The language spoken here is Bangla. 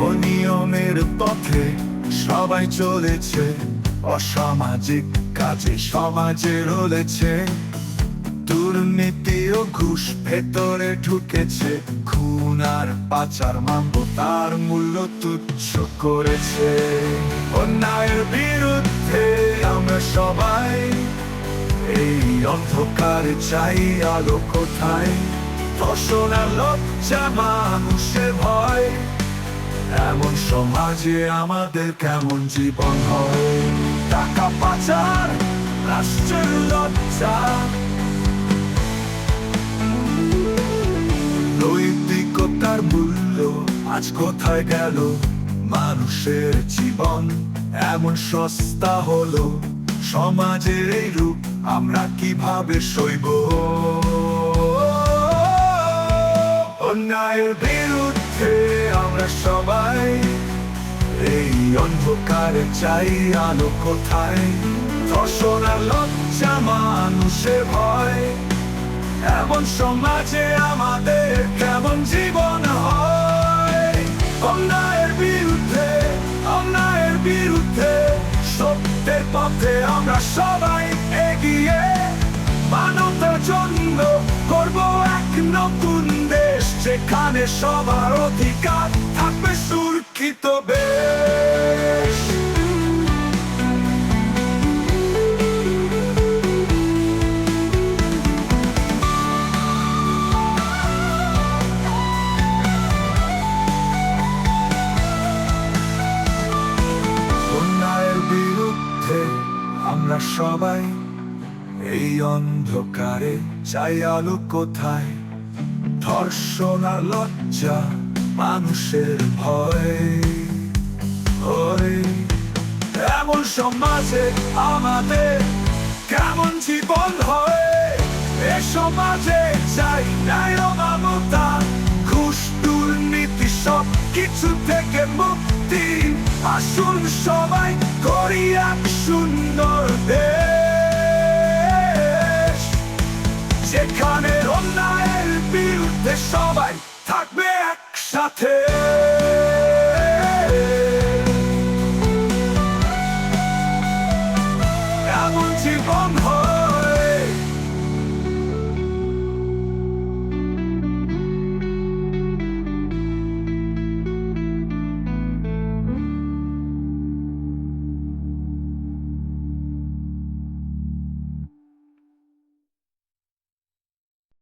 অনিয়মের পথে সবাই চলেছে, অসামাজিক কাজে সমাজে রলেছে। দুর্নীতি ও ঘুষ ভেতরে ঢুকেছে, খুন আর পাচার মানবতার মূল্য তুচ্ছ করেছে। অন্যায়ের বিরুদ্ধে আমরা সবাই, এই অন্ধকারে চাই আলো কোথায়? ধর্ষণ আর লজ্জা মানুষের ভয়, এমন সমাজে আমাদের কেমন জীবন হয়? টাকা পাচার রাষ্ট্রের লজ্জা, নৈতিকতার মূল্য আজ কোথায় গেল? মানুষের জীবন এমন সস্তা হলো, সমাজের এই রূপ আমরা কিভাবে সইব? অন্যায়ের বিরুদ্ধে আমরা সবাই, এই অন্ধকারে চাই আলো কোথায়? ধর্ষণ আর লজ্জা মানুষের ভয়, এমন সমাজে আমাদের কেমন জীবন হয়? অন্যায়ের বিরুদ্ধে, অন্যায়ের বিরুদ্ধে, সত্যের পথে আমরা সবাই এগিয়ে। মানবতার জন্য করব এক নতুন দেশ, যেখানে সবার অধিকার থাকবে সুরক্ষিত বেশ। অন্যায়ের বিরুদ্ধে আমরা সবাই, এই অন্ধকারে চাই আলো কোথায়? ধর্ষণ আর লজ্জা মানুষের ভয়, এমন সমাজে আমাদের কেমন জীবন হয়? এ সমাজে চাই ন্যায় ও মমতা, ঘুষ দুর্নীতি সব কিছু থেকে মুক্তি। আসুন সবাই করি এক সুন্দর দেশ, যেখানে অন্যায়ের বিরুদ্ধে সবাই থাকবে একসাথে।